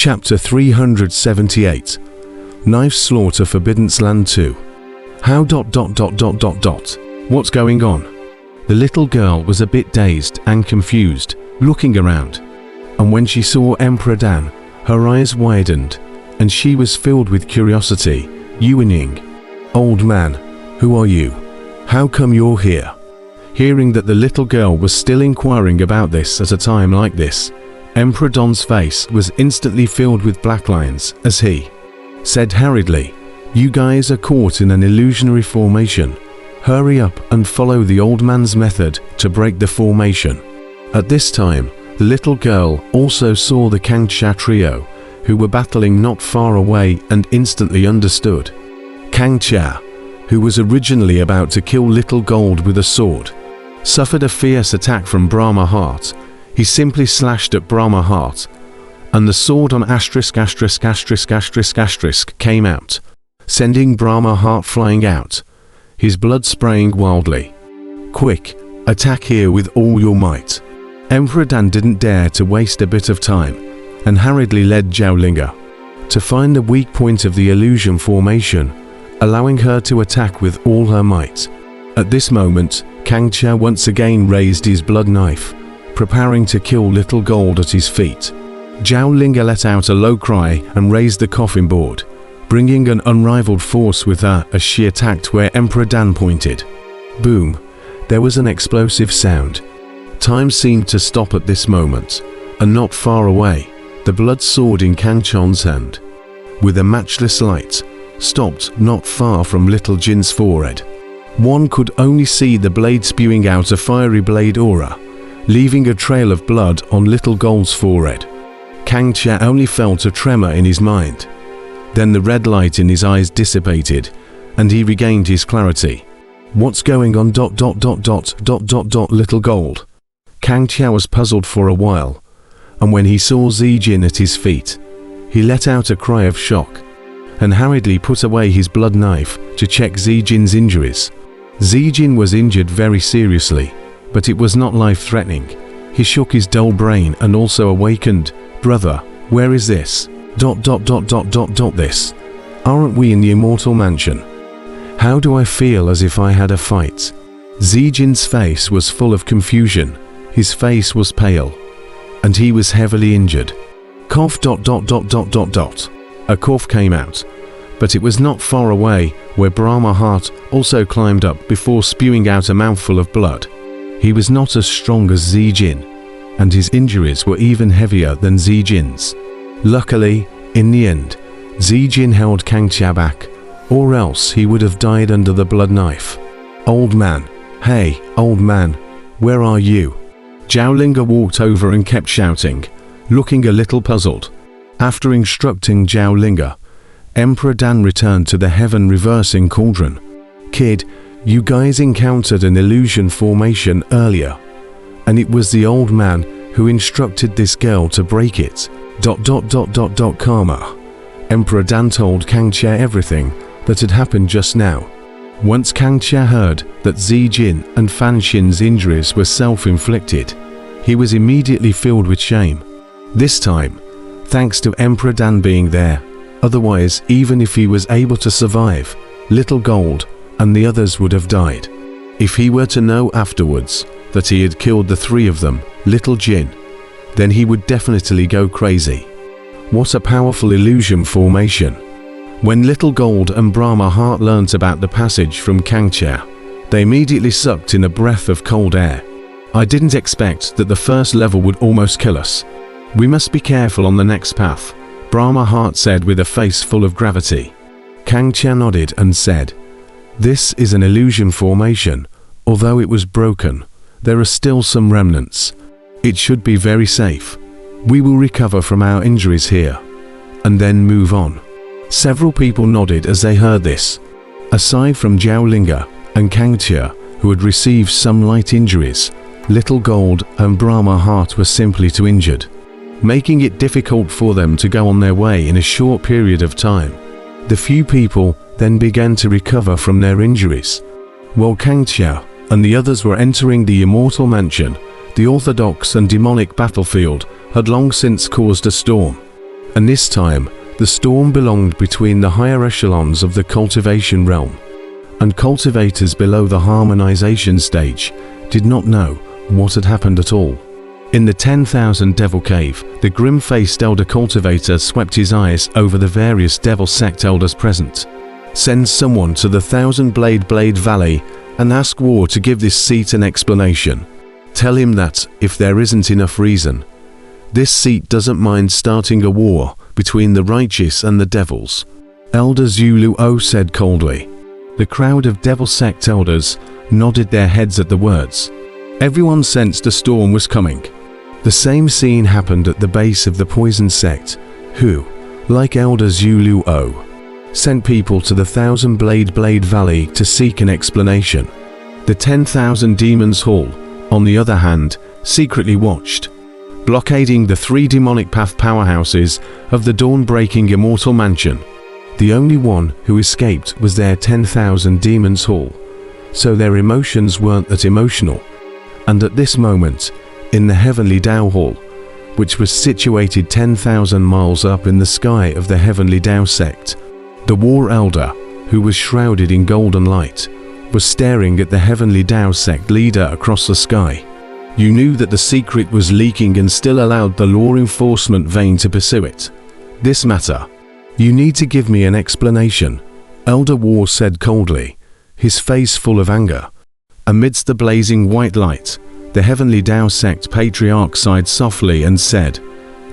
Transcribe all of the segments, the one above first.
Chapter 378. Knife Slaughter Forbidden's Land 2. How ... What's going on? The little girl was a bit dazed and confused, looking around. And when she saw Emperor Dan, her eyes widened, and she was filled with curiosity, ushering. "Old man, who are you? How come you're here?" Hearing that the little girl was still inquiring about this at a time like this, Emperor Don's face was instantly filled with black lines as he said hurriedly, "You guys are caught in an illusionary formation. Hurry up and follow the old man's method to break the formation." At this time, the little girl also saw the Kangxia trio, who were battling not far away, and instantly understood. Kangxia, who was originally about to kill Little Gold with a sword, suffered a fierce attack from Brahma Heart. He simply slashed at Brahma Heart, and the sword on ***** came out, sending Brahma Heart flying out, his blood spraying wildly. "Quick, attack here with all your might." Emperor Dan didn't dare to waste a bit of time, and hurriedly led Zhaolinga to find the weak point of the illusion formation, allowing her to attack with all her might. At this moment, Kangxia once again raised his blood knife, preparing to kill Little Gold at his feet. Zhaolinga let out a low cry and raised the coffin board, bringing an unrivaled force with her as she attacked where Emperor Dan pointed. Boom! There was an explosive sound. Time seemed to stop at this moment, and not far away, the blood sword in Kangxia's hand, with a matchless light, stopped not far from Little Jin's forehead. One could only see the blade spewing out a fiery blade aura, leaving a trail of blood on Little Gold's forehead. Kangxia only felt a tremor in his mind. Then the red light in his eyes dissipated, and he regained his clarity. "What's going on ... Little Gold?" Kangxia was puzzled for a while, and when he saw Zijin at his feet, he let out a cry of shock, and hurriedly put away his blood knife to check Zijin's injuries. Zijin was injured very seriously, but it was not life-threatening. He shook his dull brain and also awakened. "Brother, where is this ... this? Aren't we in the immortal mansion? How do I feel as if I had a fight?" Zijin's face was full of confusion. His face was pale, and he was heavily injured. Cough ... A cough came out, but it was not far away, where Brahma Heart also climbed up before spewing out a mouthful of blood. He was not as strong as Zijin, and his injuries were even heavier than Zijin's. Luckily, in the end, Zijin held Kangxia back, or else he would have died under the blood knife. "Old man, hey, old man, where are you?" Zhaolinga walked over and kept shouting, looking a little puzzled. After instructing Zhaolinga, Emperor Dan returned to the heaven reversing cauldron. "Kid, you guys encountered an illusion formation earlier, and it was the old man who instructed this girl to break it. ... Karma." Emperor Dan told Kangxia everything that had happened just now. Once Kangxia heard that Zijin and Fanxin's injuries were self-inflicted, he was immediately filled with shame. This time, thanks to Emperor Dan being there. Otherwise, even if he was able to survive, Little Gold and the others would have died. If he were to know afterwards that he had killed the three of them, Little Jin, then he would definitely go crazy. What a powerful illusion formation! When Little Gold and Brahma Heart learnt about the passage from Kangxia, they immediately sucked in a breath of cold air. "I didn't expect that the first level would almost kill us. We must be careful on the next path," Brahma Heart said with a face full of gravity. Kangxia nodded and said, "This is an illusion formation. Although it was broken, there are still some remnants. It should be very safe. We will recover from our injuries here, and then move on." Several people nodded as they heard this. Aside from Zhaolinga and Kangxia, who had received some light injuries, Little Gold and Brahma Heart were simply too injured, making it difficult for them to go on their way in a short period of time. The few people then began to recover from their injuries. While Kangxia and the others were entering the immortal mansion, the orthodox and demonic battlefield had long since caused a storm. And this time, the storm belonged between the higher echelons of the cultivation realm, and cultivators below the harmonization stage did not know what had happened at all. In the 10,000 Devil Cave, the grim-faced elder cultivator swept his eyes over the various devil sect elders present. Send someone to the 1,000-blade Valley and ask War to give this seat an explanation. Tell him that, if there isn't enough reason, this seat doesn't mind starting a war between the righteous and the devils. Elder Zulu said coldly. The crowd of devil sect elders nodded their heads at the words. Everyone sensed a storm was coming. The same scene happened at the base of the poison sect, who, like Elder Zulu, sent people to the 1,000-blade Valley to seek an explanation. The 10,000 Demons Hall, on the other hand, secretly watched, blockading the 3 demonic path powerhouses of the dawn-breaking immortal mansion. The only one who escaped was their 10,000 Demons Hall, so their emotions weren't that emotional. And at this moment, in the Heavenly Tao Hall, which was situated 10,000 miles up in the sky of the Heavenly Tao sect, the War Elder, who was shrouded in golden light, was staring at the Heavenly Tao sect leader across the sky. You knew that the secret was leaking and still allowed the law enforcement vein to pursue it. This matter. You need to give me an explanation, Elder War said coldly, his face full of anger. Amidst the blazing white light, the Heavenly Tao sect patriarch sighed softly and said,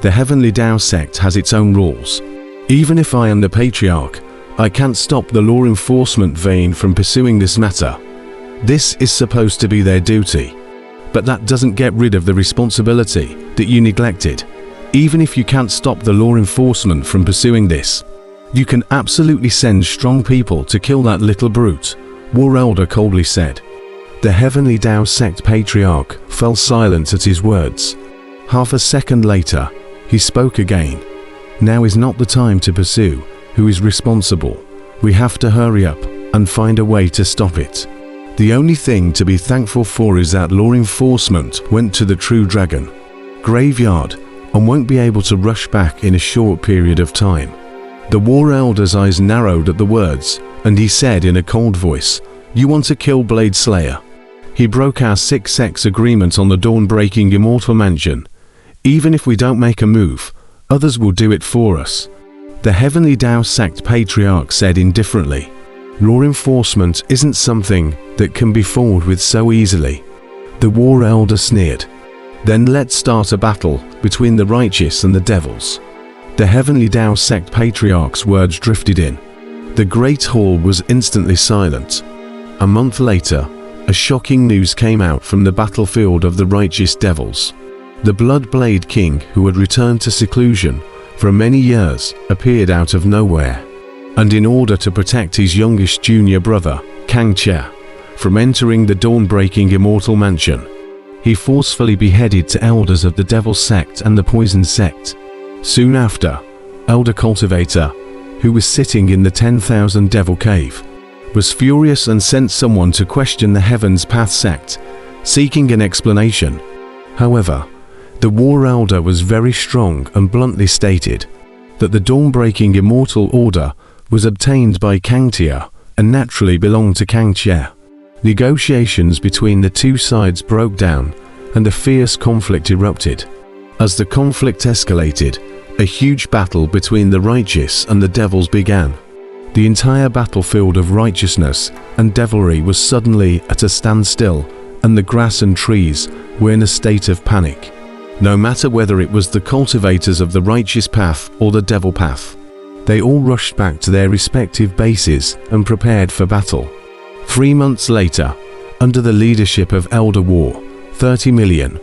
"The Heavenly Tao sect has its own rules. Even if I am the patriarch, I can't stop the law enforcement vein from pursuing this matter. This is supposed to be their duty. But that doesn't get rid of the responsibility that you neglected. Even if you can't stop the law enforcement from pursuing this, you can absolutely send strong people to kill that little brute," War Elder coldly said. The Heavenly Tao sect patriarch fell silent at his words. Half a second later, he spoke again. "Now is not the time to pursue who is responsible. We have to hurry up and find a way to stop it. The only thing to be thankful for is that law enforcement went to the True Dragon graveyard and won't be able to rush back in a short period of time." The War Elder's eyes narrowed at the words, and he said in a cold voice, "You want to kill Blade Slayer? He broke our 6x agreement on the dawn-breaking immortal mansion. Even if we don't make a move, others will do it for us." The Heavenly Tao sect patriarch said indifferently, "Law enforcement isn't something that can be fought with so easily." The War Elder sneered. "Then let's start a battle between the righteous and the devils." The Heavenly Tao sect patriarch's words drifted in. The Great Hall was instantly silent. A month later, a shocking news came out from the battlefield of the righteous devils. The Blood Blade King, who had returned to seclusion for many years, appeared out of nowhere. And in order to protect his youngest junior brother, Kang Che, from entering the dawn-breaking immortal mansion, he forcefully beheaded the elders of the Devil sect and the Poison sect. Soon after, Elder Cultivator, who was sitting in the 10,000 Devil Cave, was furious and sent someone to question the Heaven's Path sect, seeking an explanation. However, the War Elder was very strong and bluntly stated that the dawn-breaking immortal order was obtained by Kang Tia and naturally belonged to Kang Che. Negotiations between the two sides broke down and a fierce conflict erupted. As the conflict escalated, a huge battle between the righteous and the devils began. The entire battlefield of righteousness and devilry was suddenly at a standstill, and the grass and trees were in a state of panic. No matter whether it was the cultivators of the righteous path or the devil path, they all rushed back to their respective bases and prepared for battle. 3 months later, under the leadership of Elder War, 30 million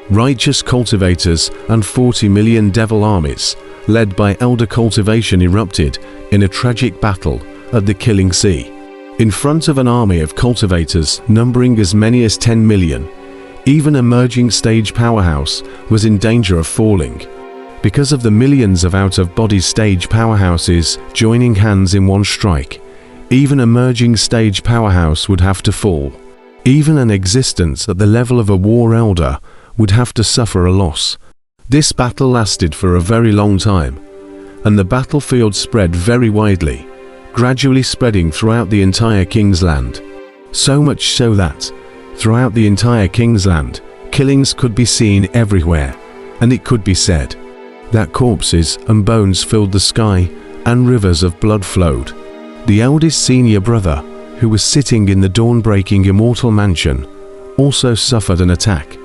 righteous cultivators and 40 million devil armies, led by Elder Cultivation, erupted in a tragic battle at the Killing Sea. In front of an army of cultivators numbering as many as 10 million, even emerging stage powerhouse was in danger of falling. Because of the millions of out-of-body stage powerhouses joining hands in one strike, even emerging stage powerhouse would have to fall. Even an existence at the level of a War Elder would have to suffer a loss. This battle lasted for a very long time, and the battlefield spread very widely, gradually spreading throughout the entire King's Land. So much so that, throughout the entire King's Land, killings could be seen everywhere, and it could be said that corpses and bones filled the sky and rivers of blood flowed. The eldest senior brother, who was sitting in the dawn-breaking immortal mansion, also suffered an attack.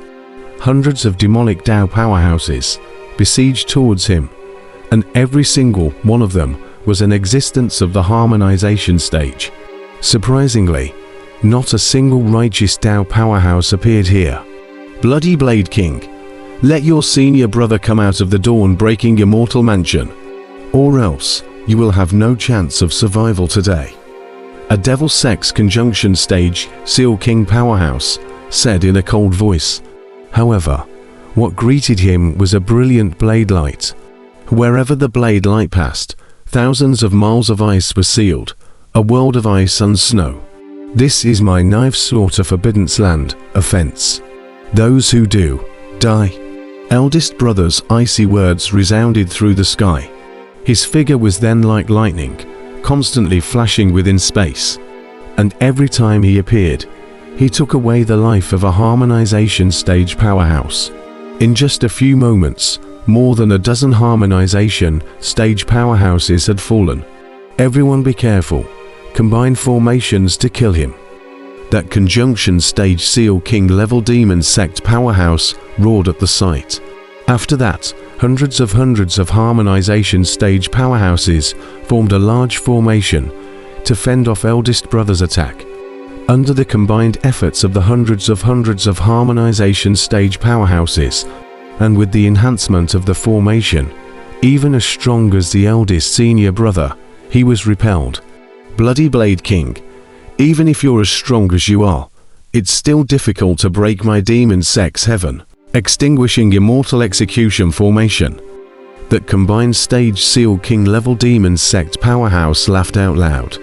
Hundreds of demonic Tao powerhouses besieged towards him, and every single one of them was an existence of the harmonization stage. Surprisingly, not a single righteous Tao powerhouse appeared here. Bloody Blade King, let your senior brother come out of the dawn-breaking immortal mansion, or else you will have no chance of survival today. A Devil Sex Conjunction Stage Seal King powerhouse said in a cold voice. However, what greeted him was a brilliant blade light. Wherever the blade light passed, thousands of miles of ice were sealed, a world of ice and snow. This is my knife slaughter Forbidden's land, offense. Those who do, die. Eldest brother's icy words resounded through the sky. His figure was then like lightning, constantly flashing within space. And every time he appeared, he took away the life of a harmonization stage powerhouse. In just a few moments, more than a dozen harmonization stage powerhouses had fallen. Everyone be careful. Combine formations to kill him. That conjunction stage Seal King level demon sect powerhouse roared at the sight. After that, hundreds of harmonization stage powerhouses formed a large formation to fend off eldest brother's attack. Under the combined efforts of the hundreds of harmonization stage powerhouses, and with the enhancement of the formation, even as strong as the eldest senior brother, he was repelled. Bloody Blade King, even if you're as strong as you are, it's still difficult to break my demon sex heaven. Extinguishing immortal execution formation. That combined stage Seal King level demon sect powerhouse laughed out loud.